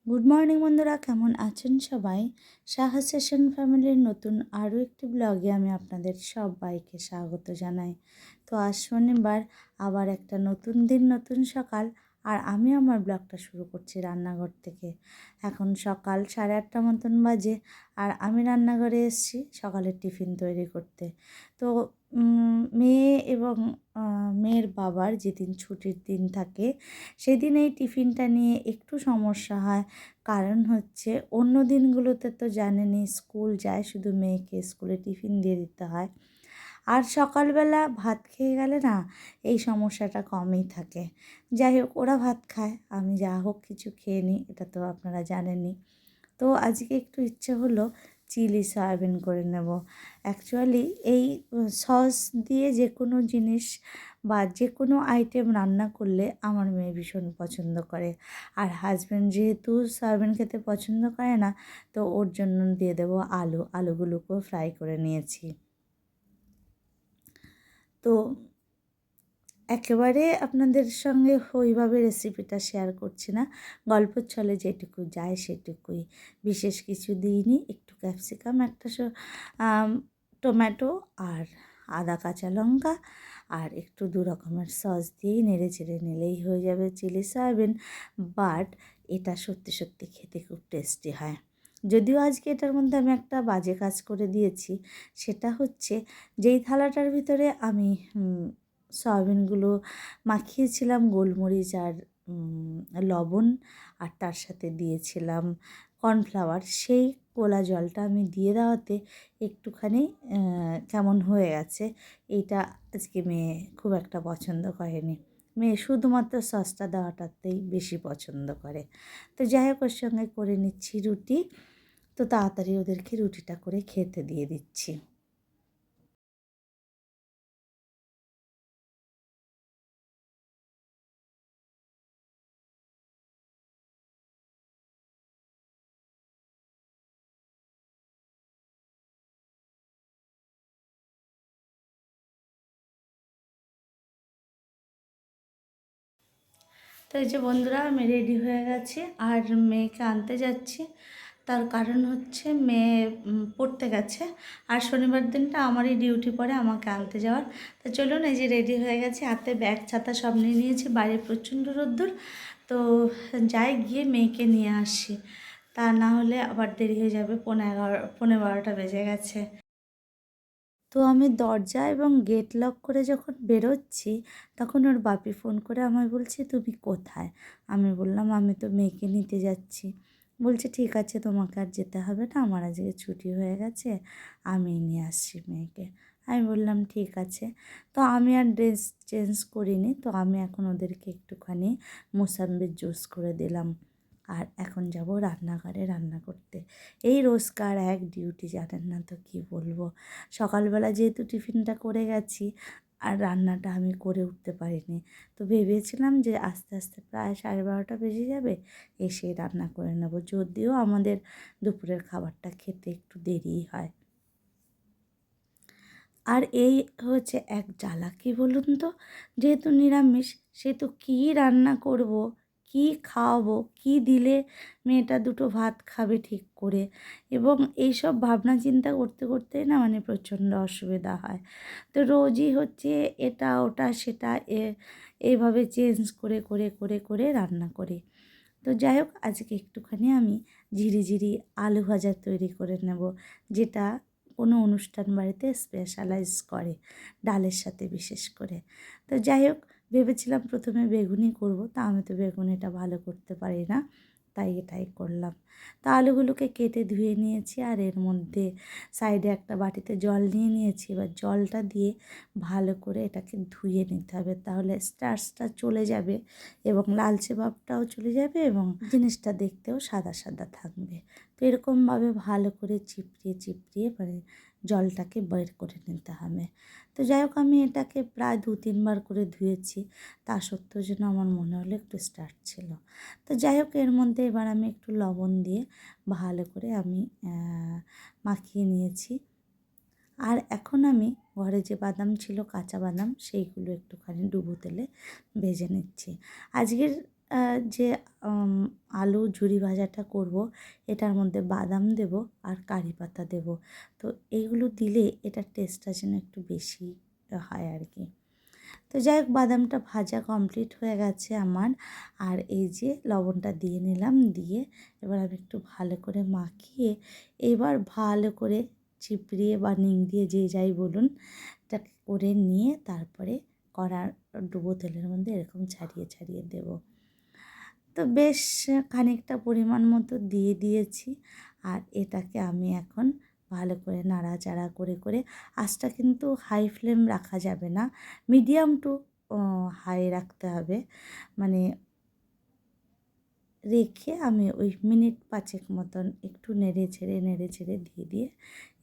Good morning বন্ধুরা, কেমন আছেন সবাই? সাহা সেশন ফ্যামিলির নতুন আরও একটি ব্লগে আমি আপনাদের সবাইকে স্বাগত জানাই। তো আজ শনিবার, আবার একটা নতুন দিন, নতুন সকাল, আর আমি আমার ব্লগটা শুরু করছি রান্নাঘর থেকে। এখন সকাল 8:30 মতন বাজে, আর আমি রান্নাঘরে এসেছি সকালের টিফিন তৈরি করতে। তো মেয়ে এবং মেয়ের বাবার যেদিন ছুটির দিন থাকে সেদিন এই টিফিনটা নিয়ে একটু সমস্যা হয়। কারণ হচ্ছে অন্য দিনগুলোতে তো জানেনই স্কুল যায়, শুধু মেয়েকে স্কুলে টিফিন দিয়ে দিতে হয়। আর সকালবেলা ভাত খেয়ে গেলে না এই সমস্যাটা কমই থাকে। যাই হোক, ওরা ভাত খায়, আমি যা হোক কিছু খেয়ে নিই, এটা তো আপনারা জানেনই। তো আজকে একটু ইচ্ছে হলো চিলি সয়াবিন করে নেব। অ্যাকচুয়ালি এই সস দিয়ে যে কোনো জিনিস বা যে কোনো আইটেম রান্না করলে আমার মেয়ে ভীষণ পছন্দ করে। আর হাজব্যান্ড যেহেতু সয়াবিন খেতে পছন্দ করে না, তো ওর জন্য দিয়ে দেবো আলুগুলোকেও ফ্রাই করে নিয়েছি। তো একেবারে আপনাদের সঙ্গে ওইভাবে রেসিপিটা শেয়ার করছি না, গল্পের ছলে যেটুকু যায় সেটুকুই, বিশেষ কিছু দিইনি। একটু ক্যাপসিকাম, একটা টমেটো আর আদা কাঁচা লঙ্কা আর একটু 2 রকমের সস দিয়েই নেড়ে চেড়ে নিলেই হয়ে যাবে চিলি সয়াবিন। বাট এটা সত্যি সত্যি খেতে খুব টেস্টি হয়। যদিও আজকে এটার মধ্যে আমি একটা বাজে কাজ করে দিয়েছি, সেটা হচ্ছে যেই থালাটার ভিতরে আমি সয়াবিনগুলো মাখিয়েছিলাম গোলমরিচ আর লবণ, আর তার সাথে দিয়েছিলাম কর্নফ্লাওয়ার, সেই গোলা জলটা আমি দিয়ে দেওয়াতে একটুখানি কেমন হয়ে গেছে। এইটা আজকে মেয়ে খুব একটা পছন্দ করেনি। মেয়ে শুধুমাত্র সসটা দেওয়াটাতেই বেশি পছন্দ করে। তো যাই হোক, ওর সঙ্গে করে নিচ্ছি রুটি। তো তাড়াতাড়ি ওদেরকে রুটিটা করে খেতে দিয়ে দিচ্ছি। তো এই যে বন্ধুরা, আমি রেডি হয়ে গেছি আর মেয়েকে আনতে যাচ্ছি। তার কারণ হচ্ছে মেয়ে পড়তে গেছে, আর শনিবার দিনটা আমারই ডিউটি পড়ে আমাকে আনতে যাওয়ার। তো চলুন, এই যে রেডি হয়ে গেছে, হাতে ব্যাগ ছাতা সব নিয়ে নিয়েছি, বাইরে প্রচণ্ড রোদ্দুর। তো যাই, গিয়ে মেয়েকে নিয়ে আসি, তা না হলে আবার দেরি হয়ে যাবে। 11:30 বেজে গেছে। তো আমি দরজা এবং গেট লক করে যখন বেরোচ্ছি, তখন ওর বাপি ফোন করে আমায় বলছে, তুমি কোথায়? আমি বললাম, আমি তো মেয়েকে নিতে যাচ্ছি। বলছে, ঠিক আছে, তোমাকে আর যেতে হবে না, আমার আজকে ছুটি হয়ে গেছে, আমি নিয়ে আসছি মেয়েকে। আমি বললাম, ঠিক আছে। তো আমি আর ড্রেস চেঞ্জ করিনি, তো আমি এখন ওদেরকে একটুখানি মোসাম্বির জুস করে দিলাম। আর এখন যাব রান্নাঘরে রান্না করতে। এই রোজকার এক ডিউটি, জানেন না তো কী বলবো। সকালবেলা যেহেতু টিফিনটা করে গেছি, আর রান্নাটা আমি করে উঠতে পারিনি, তো ভেবেছিলাম যে আস্তে আস্তে প্রায় 12:30 বেজে যাবে, এসে রান্না করে নেব। যদিও আমাদের দুপুরের খাবারটা খেতে একটু দেরিই হয়। আর এই হচ্ছে এক জ্বালা, কী বলুন তো, যেহেতু নিরামিষ, সেহেতু কী রান্না করব, কী খাওয়াবো, কী দিলে মেয়েটা দুটো ভাত খাবে ঠিক করে, এবং এইসব ভাবনা চিন্তা করতে করতেই না মানে প্রচণ্ড অসুবিধা হয়। তো রোজই হচ্ছে এটা ওটা সেটা এইভাবে চেঞ্জ করে করে করে করে রান্না করি। তো যাই হোক, আজকে একটুখানি আমি ঝিরিঝিরি আলু ভাজা তৈরি করে নেব, যেটা কোনো অনুষ্ঠান বাড়িতে স্পেশালাইজ করে, ডালের সাথে বিশেষ করে। তো যাই হোক, ভেবেছিলাম প্রথমে বেগুনি করব, তা আমি তো বেগুনিটা ভালো করতে পারি না, তাই এটাই করলাম। তো আলুগুলোকে কেটে ধুয়ে নিয়েছি, আর এর মধ্যে সাইডে একটা বাটিতে জল নিয়ে নিয়েছি। এবার জলটা দিয়ে ভালো করে এটাকে ধুয়ে নিতে হবে, তাহলে স্টার্চটা চলে যাবে এবং লালচে ভাবটাও চলে যাবে এবং জিনিসটা দেখতেও সাদা সাদা থাকবে। তো এরকমভাবে ভালো করে চিপড়িয়ে চিপড়িয়ে মানে জলটাকে বের করে নিতে হবে। তো যাই হোক, আমি এটাকে প্রায় 2-3 বার করে ধুয়েছি, তা সত্ত্বেও যেন আমার মনে হলো একটু স্টার্চ ছিল। তো যাই হোক, এর মধ্যে এবার আমি একটু লবণ দিয়ে ভালো করে আমি মাখিয়ে নিয়েছি। আর এখন আমি ঘরে যে বাদাম ছিল, কাঁচা বাদাম, সেইগুলো একটুখানি ডুবো তেলে ভেজে নিচ্ছি। আজকের যে আলু ঝুরি ভাজাটা করব, এটার মধ্যে বাদাম দেব আর কারি পাতা দেব। তো এইগুলো দিলে এটার টেস্টটা যেন একটু বেশি হয় আর কি। তো যাই হোক, বাদামটা ভাজা কমপ্লিট হয়ে গেছে আমার। আর এই যে লবণটা দিয়ে নিলাম, দিয়ে এবার আমি একটু ভালো করে মাখিয়ে এবার ভালো করে চিপড়িয়ে বা নিংড়িয়ে যে যাই বলুন, এটা করে নিয়ে তারপরে কড়ার ডুবো তেলের মধ্যে এরকম ছাড়িয়ে ছাড়িয়ে দেব। তো বেশ খানিকটা পরিমাণ মতো দিয়ে দিয়েছি। আর এটাকে আমি এখন ভালো করে নাড়াচাড়া করে করে, আঁচটা কিন্তু হাই ফ্লেম রাখা যাবে না, মিডিয়াম টু হাই রাখতে হবে। মানে রেখে আমি ওই মিনিট 5 মতন একটু নেড়ে ছেড়ে দিয়ে দিয়ে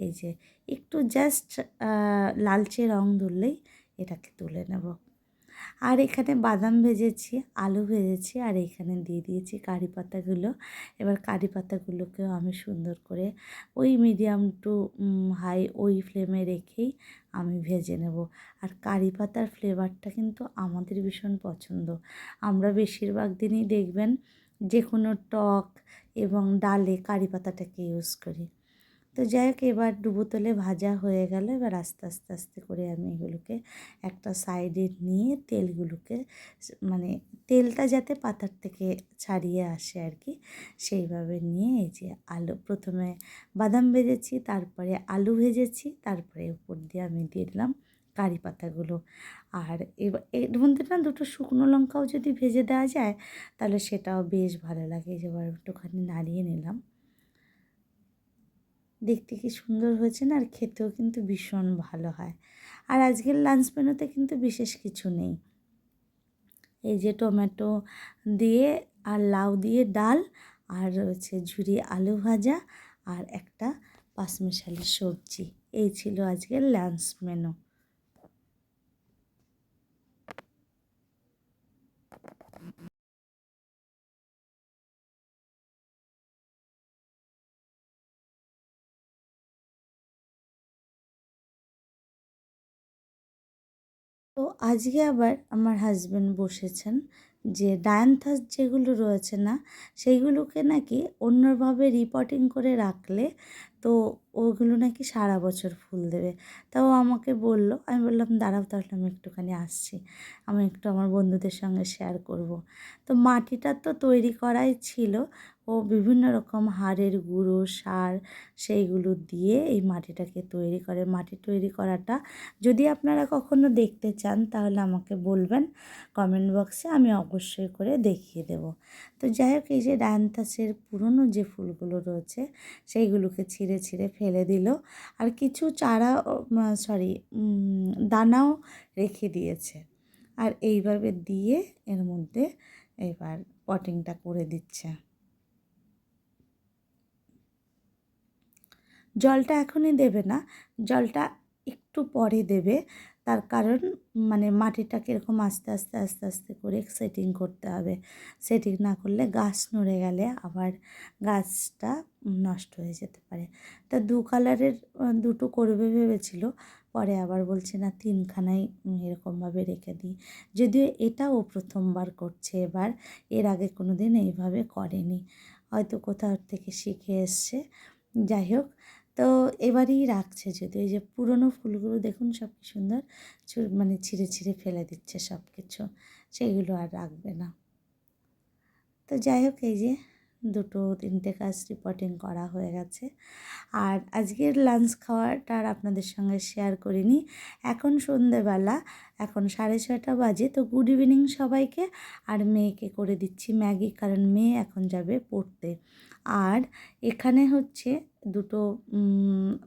এই যে একটু জাস্ট লালচে রং ধরলেই এটাকে তুলে নেব। আর এখানে বাদাম ভেজেছি, আলু ভেজেছি, আর এখানে দিয়ে দিয়েছি কারি পাতাগুলো। এবার কারি পাতাগুলোকেও আমি সুন্দর করে ওই মিডিয়াম টু হাই ওই ফ্লেমে রেখেই আমি ভেজে নেব। আর কারি পাতার ফ্লেভারটা কিন্তু আমাদের ভীষণ পছন্দ। আমরা বেশিরভাগ দিনই দেখবেন যে কোনো টক এবং ডালে কারি পাতাটাকে ইউজ করি। তো যাই হোক, এবার ডুবো তেলে ভাজা হয়ে গেল। এবার আস্তে আস্তে আস্তে করে আমি এগুলোকে একটা সাইডে নিয়ে তেলগুলোকে মানে তেলটা যাতে পাতার থেকে ছাড়িয়ে আসে আর কি, সেইভাবে নিয়ে এই যে আলু প্রথমে বাদাম ভেজেছি, তারপরে আলু ভেজেছি, তারপরে উপর দিয়ে আমি দিয়ে দিলাম কারি পাতাগুলো। আর এবার এর মধ্যে না 2টো শুকনো লঙ্কাও যদি ভেজে দেওয়া যায় তাহলে সেটাও বেশ ভালো লাগে। এবার একটুখানি নাড়িয়ে নিলাম। দেখতে কি সুন্দর হয়েছে না, আর খেতেও কিন্তু ভীষণ ভালো হয়। আর আজকের লাঞ্চ মেনুতে কিন্তু বিশেষ কিছু নেই। এই যে টমেটো দিয়ে আর লাউ দিয়ে ডাল, আর রয়েছে ঝুরি আলু ভাজা, আর একটা পাঁচমিশালি সবজি। এই ছিল আজকের লাঞ্চ মেনু। তো আজকে আবার আমার হাজব্যান্ড বসেছেন যে ডায়ান্থাস যেগুলো রয়েছে না, সেইগুলোকে নাকি অন্যভাবে রিপোর্টিং করে রাখলে তো ওগুলো নাকি সারা বছর ফুল দেবে। তাও আমাকে বলল, আমি বললাম দাঁড়াও তাহলে আমি একটুখানি আসছি, আমি একটু আমার বন্ধুদের সঙ্গে শেয়ার করব। তো মাটিটা তো তৈরি করাই ছিল, ও বিভিন্ন রকম হাড়ের গুঁড়ো সার সেইগুলো দিয়ে এই মাটিটাকে তৈরি করে। মাটি তৈরি করাটা যদি আপনারা কখনো দেখতে চান তাহলে আমাকে বলবেন কমেন্ট বক্সে, আমি অবশ্যই করে দেখিয়ে দেব। তো যাই হোক, এই যে ডায়ান্থাসের পুরনো যে ফুলগুলো রয়েছে সেইগুলোকে ছিঁড়ে ছিঁড়ে ফেলে দিল, আর কিছু চারা দানাও রেখে দিয়েছে। আর এইভাবে দিয়ে এর মধ্যে এবার পটিংটা করে দিচ্ছে। জলটা এখনই দেবে না, জলটা একটু পরে দেবে। তার কারণ মানে মাটিটাকে এরকম আস্তে আস্তে আস্তে আস্তে করে সেটিং করতে হবে। সেটিং না করলে গাছ নড়ে গেলে আবার গাছটা নষ্ট হয়ে যেতে পারে। তা 2 কালারের 2টো করবে ভেবেছিল, পরে আবার বলছে না 3খানাই এরকমভাবে রেখে দিই। যদিও এটাও প্রথমবার করছে এবার, এর আগে কোনো দিন এইভাবে করেনি, হয়তো কোথাও থেকে শিখে এসছে। যাই হোক, তো এবারই রাখছে, যদি এই যে পুরনো ফুলগুলো দেখুন সব কি সুন্দর মানে ছিঁড়ে ছিঁড়ে ফেলে দিচ্ছে সব কিছু, সেইগুলো আর রাখবে না। তো যাই হোক, এই যে 2-3টে কাজ রিপোর্টিং করা হয়ে গেছে। আর আজকের লাঞ্চ খাওয়াটা আর আপনাদের সঙ্গে শেয়ার করিনি। এখন সন্ধেবেলা, এখন 6:30 বাজে। তো গুড ইভিনিং সবাইকে। আর মেয়েকে করে দিচ্ছি ম্যাগি, কারণ মেয়ে এখন যাবে পড়তে। আর এখানে হচ্ছে দুটো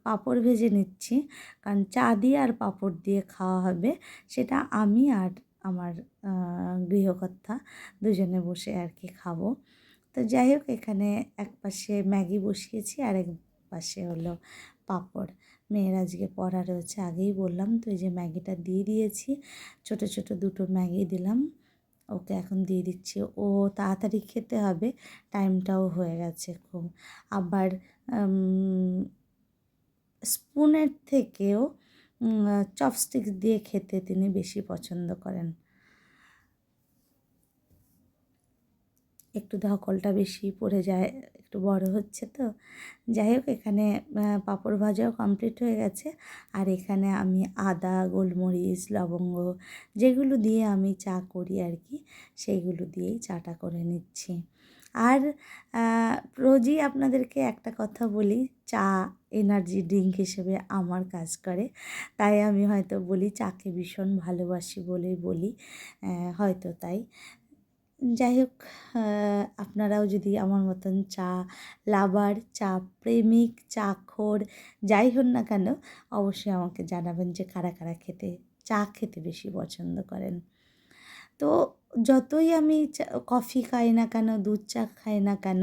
পাঁপড় ভেজে নিচ্ছি, কারণ চা দিয়ে আর পাঁপড় দিয়ে খাওয়া হবে। সেটা আমি আর আমার গৃহকর্তা দুজনে বসে আর কি খাবো। তো যাই হোক, এখানে এক পাশে ম্যাগি বসিয়েছি আর এক পাশে হলো পাঁপড়। মেয়ের আজকে পড়া রয়েছে, আগেই বললাম। তো এই যে ম্যাগিটা দিয়ে দিয়েছি, ছোট ছোট দুটো ম্যাগি দিলাম ওকে, এখন দিয়ে দিচ্ছি। ও তাড়াতাড়ি খেতে হবে, টাইমটাও হয়ে গেছে খুব। আবার স্পুনের থেকেও চপস্টিক্স দিয়ে খেতে তিনি বেশি পছন্দ করেন। একটু ধকলটা বেশি পড়ে যায়, একটু বড় হচ্ছে তো। যাই হোক, এখানে পাঁপড় ভাজাও কমপ্লিট হয়ে গেছে। আর এখানে আমি আদা, গোলমরিচ, লবঙ্গ যেগুলো দিয়ে আমি চা করি আর কি, সেইগুলো দিয়েই চাটা করে নিচ্ছি। আর রোজই আপনাদেরকে একটা কথা বলি, চা এনার্জি ড্রিঙ্ক হিসেবে আমার কাজ করে। তাই আমি হয়তো বলি, চাকে ভীষণ ভালোবাসি বলেই বলি, হয়তো তাই। যাই হোক, আপনারাও যদি আমার মতন চা লাভার, চা প্রেমিক, চাখোর যাই হন না কেন, অবশ্যই আমাকে জানাবেন যে কারা কারা চা খেতে বেশি পছন্দ করেন। তো যতই আমি কফি খাই না কেন, দুধ চা খাই না কেন,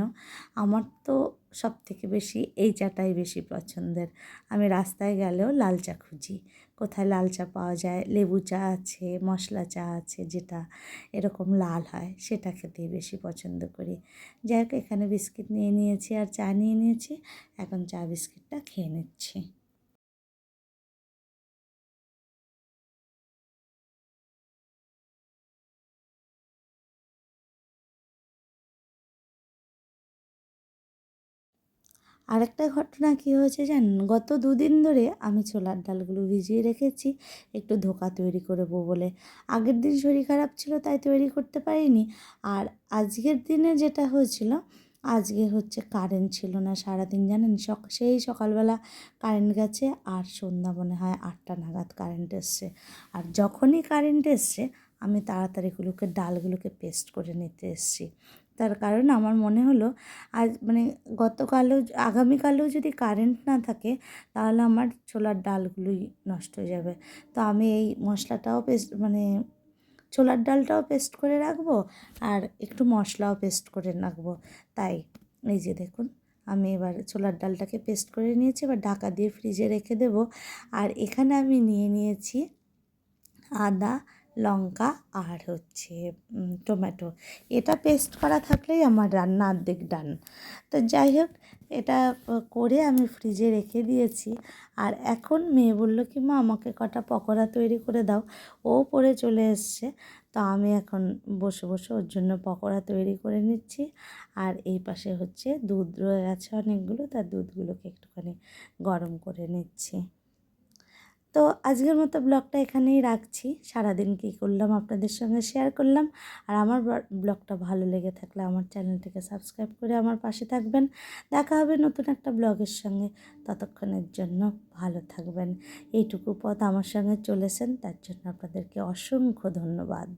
আমার তো সবথেকে বেশি এই চাটাই বেশি পছন্দের। আমি রাস্তায় গেলেও লাল চা খুঁজি, কোথায় লাল চা পাওয়া যায়। লেবু চা আছে, মশলা চা আছে, যেটা এরকম লাল হয়, সেটা খেতেই বেশি পছন্দ করি। যাই হোক, এখানে বিস্কিট নিয়ে নিয়েছি আর চা নিয়ে নিয়েছি, এখন চা বিস্কিটটা খেয়ে নিচ্ছি। আরেকটা ঘটনা কী হয়েছে জানেন, গত 2 দিন ধরে আমি ছোলার ডালগুলো ভিজিয়ে রেখেছি একটু ধোঁকা তৈরি করবো বলে। আগের দিন শরীর খারাপ ছিল তাই তৈরি করতে পারিনি। আর আজকের দিনে যেটা হয়েছিল, আজকে হচ্ছে কারেন্ট ছিল না সারাদিন, জানেন। সেই সকালবেলা কারেন্ট গেছে, আর সন্ধ্যা মনে হয় 8টা নাগাদ কারেন্ট এসছে। আর যখনই কারেন্ট এসছে, আমি তাড়াতাড়িগুলোকে ডালগুলোকে পেস্ট করে নিতে এসেছি। তার কারণ আমার মনে হলো, আজ মানে গতকালও আগামীকালেও যদি কারেন্ট না থাকে, তাহলে আমার ছোলার ডালগুলোই নষ্ট হয়ে যাবে। তো আমি এই মশলাটাও ছোলার ডালটাও পেস্ট করে রাখবো, আর একটু মশলাও পেস্ট করে রাখবো। তাই এই যে দেখুন, আমি এবার ছোলার ডালটাকে পেস্ট করে নিয়েছি, এবার ঢাকা দিয়ে ফ্রিজে রেখে দেবো। আর এখানে আমি নিয়ে নিয়েছি আদা, লঙ্কা আর হচ্ছে টমেটো। এটা পেস্ট করা থাকলেই আমার রান্না অর্ধেক ডান। তো যাই হোক, এটা করে আমি ফ্রিজে রেখে দিয়েছি। আর এখন মেয়ে বলল কি, মা আমাকে কটা পকোড়া তৈরি করে দাও। ও পড়ে চলে এসছে। তো আমি এখন বসে বসে ওর জন্য পকোড়া তৈরি করে নিচ্ছি। আর এই পাশে হচ্ছে দুধ রয়ে গেছে অনেকগুলো, তার দুধগুলোকে একটুখানি গরম করে নিচ্ছি। তো আজকের মতো ব্লগটা এখানেই রাখছি। সারাদিন কী করলাম আপনাদের সঙ্গে শেয়ার করলাম। আর আমার ব্লগটা ভালো লেগে থাকলে আমার চ্যানেলটিকে সাবস্ক্রাইব করে আমার পাশে থাকবেন। দেখা হবে নতুন একটা ব্লগের সঙ্গে। ততক্ষণের জন্য ভালো থাকবেন। এইটুকু পথ আমার সঙ্গে চলেছেন, তার জন্য আপনাদেরকে অসংখ্য ধন্যবাদ।